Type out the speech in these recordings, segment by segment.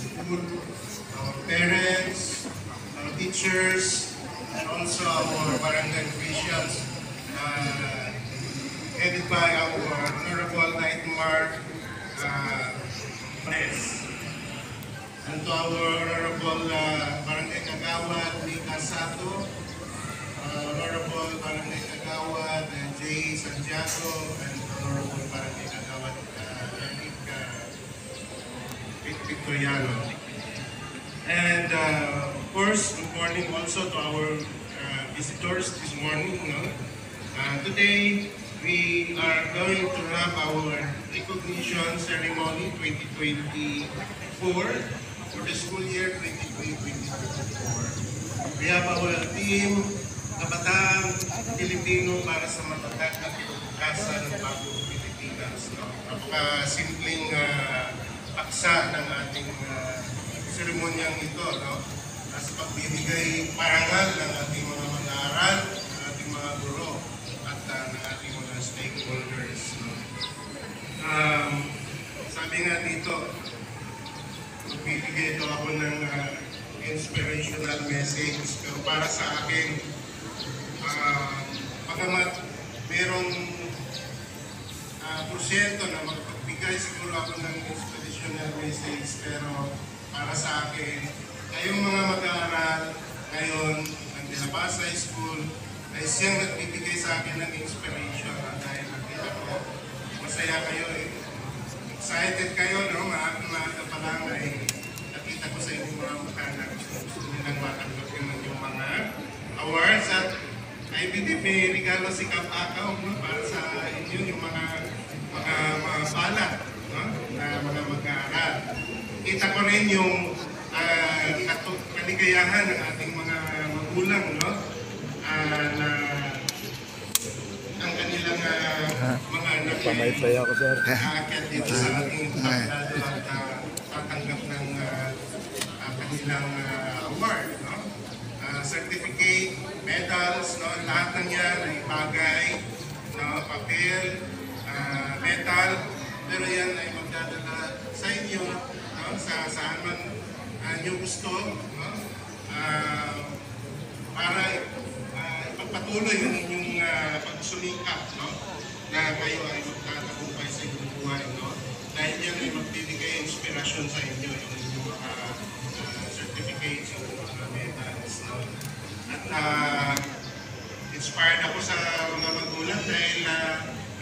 school, our parents, our teachers, and also our barangay officials, headed by our Honorable Nightmare Press. And to our Honorable Barangay Kagawad Nika Sato, Honorable Barangay Kagawad J. Santiago, and Honorable Barangay Kagawad Victoriano. And of course, good morning also to our visitors this morning. Today, we are going to have our recognition ceremony 2024 for the school year 2023-2024. We have our team, Kabataan Pilipino para sa matatag na kinabukasan ng bagong Pilipinas. Napaka-simpleng paksa ng ating seremonyang ito, sa pagbibigay parangal ng ating mga mag-aaral, ng ating mga guro, at ng ating mga stakeholders. Sabi nga dito, magbibigay ito ako ng inspirational message, pero para sa akin, pagamat merong porsyento na magbibigay siguro ako ng inspirational message, pero para sa akin, kayong mga mag-aaral ngayon ng De La Paz High School ay siyang nagbibigay sa akin ng inspiration dahil nakita ko, masaya kayo excited kayo, maaga pa lang ay nakita ko sa inyong mga mukha na gusto nilang matanggap yung mga awards at I believe may regalo si Kap Akaw para sa inyo yung mga pala na mga mag-aaral. Kita ko rin yung kaligayahan ng ating mga magulang, na ang kanilang mga anak ay aakyat dito sa ating pagdado at tatanggap ng kanilang award, certificate, medals, lahat ng yan ay bagay, papel, metal, pero yan ay magdadala sa inyo, saan man nyo gusto, para ipagpatuloy yung inyong pagsulikap, na kayo ay magtatagumpay sa inyong buhay, dahil yan ay magbibigay inspirasyon sa inyo, yung inyong mga certificates, yung mga medals, At inspired ako sa mga magulang dahil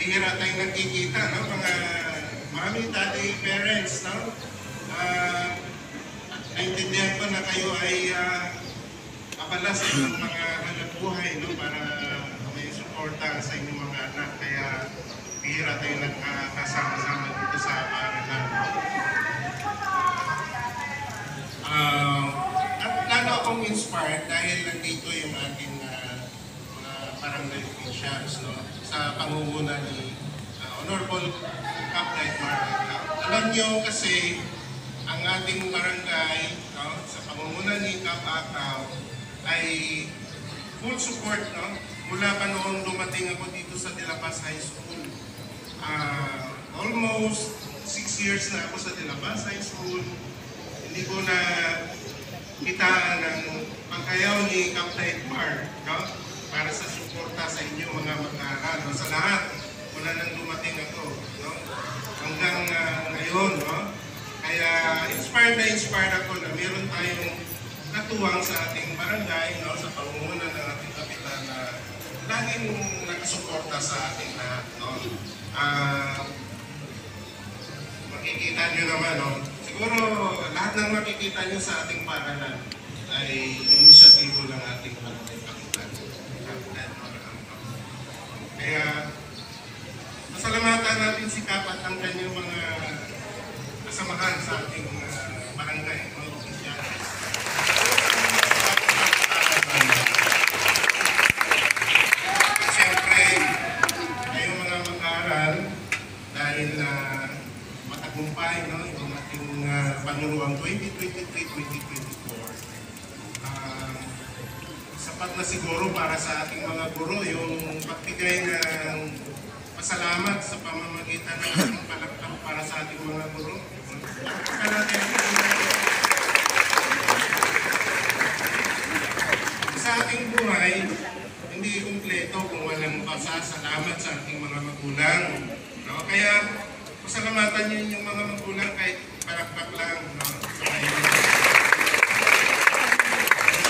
bihira tayong nagkikita, mga mami, daddy, parents, naintindihan ko na kayo ay abala sa inyong mga hanap buhay, para may suporta sa inyong mga anak, kaya bihira tayong nagkasama-sama dito sa paaralan. At lalo akong inspired dahil nandito yung ating mga barangay officials, sa pangunguna ni Honorable Kap Nightmare. Alam nyo kasi ang ating barangay, sa pangunguna ni Kap Akaw, ay full support, mula pa noong dumating ako dito sa De La Paz High School. Almost 6 years na ako sa De La Paz High School. Hindi ko na kitaan ng pagkayaw ni Kap Nightmare, para sa suporta sa inyo mga mag-aaral. Sa lahat, wala nang dumating ako, hanggang ngayon, Kaya inspired ako na meron tayong natuwang sa ating barangay, sa pangunguna ng ating kapitan na laging nakasuporta sa ating lahat, makikita nyo naman, siguro lahat ng makikita nyo sa ating paaralan ay inisyatibo ng ating barangay kapitan. Kaya pasalamatan natin si Kap at ang kanyang mga kasamahan sa ating barangay, mga opisyalis. Siyempre, kayong mga mag-aaral dahil matagumpay, yung ating panuruang 2023-2024. Sapat na siguro para sa ating mga guro yung pagbigay ng pasalamat sa pamamagitan ng palakpak para sa ating mga guro. Palakpak natin buhay, hindi kumpleto kung walang pasasalamat sa ating mga magulang. No? Kaya, pasalamatan niyo yung mga magulang kahit palakpak lang. No? So,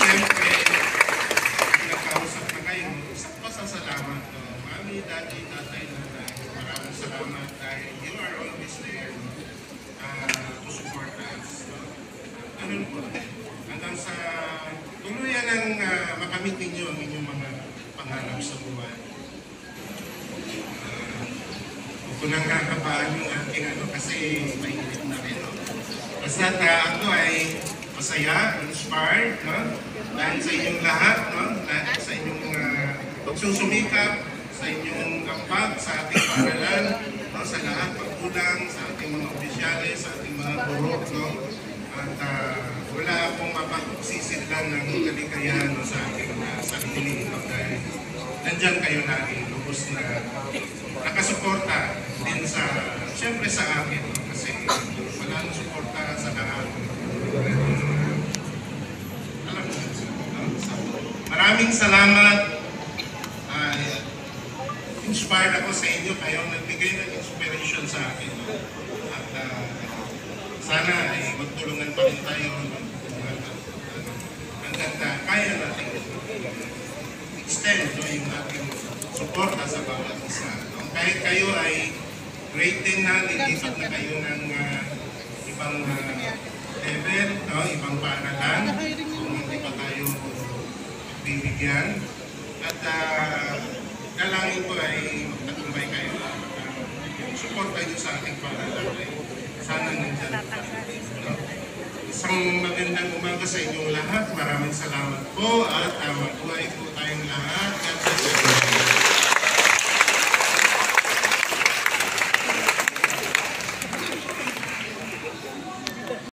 siyempre, nagkausap na kayo, isang pasasalamat. No? Mami, daddy, tatay, nanay, maraming salamat dahil you are always there to support us. No? Ganun po. Hanggang sa tuluyan ng makamit ninyo ang inyong mga pangarap sa buhay. Huwag ko nang kakabahan yung aking kasi mainit na rin. No? Basta ako ay masaya, inspired, no? Dahil sa inyong lahat, no? Dahil sa inyong pagsusumikap, sa inyong ambag, sa ating paaralan, no? Sa lahat pagkulang, sa ating mga opisyales, sa ating mga guro, no? At wala akong mapagsisilan ng kaligayahan no, sa ating sarili. No? Dahil nandyan kayo lagi, lubos na nakasuporta din sa, siyempre sa akin. No? Kasi wala nang suporta sa lahat. Alam mo, so, maraming salamat. Inspired ako sa inyo, kayong nagbigay ng inspiration sa akin. No? At sana ay magtulungan pa rin tayo. No? Hanggang kaya natin extend no, yung ating suporta sa bawat isa. No? Kahit kayo ay grade 10 na, lilipat na kayo ng ibang level, no? Ibang paaralan, kung hindi pa tayo bibigyan. At kalangin ko ay magtagumpay kayo. Yung suporta nyo sa ating paaralan ay sana nandyan. No? Isang magandang umaga sa inyong lahat. Maraming salamat po at mabuhay po tayong lahat.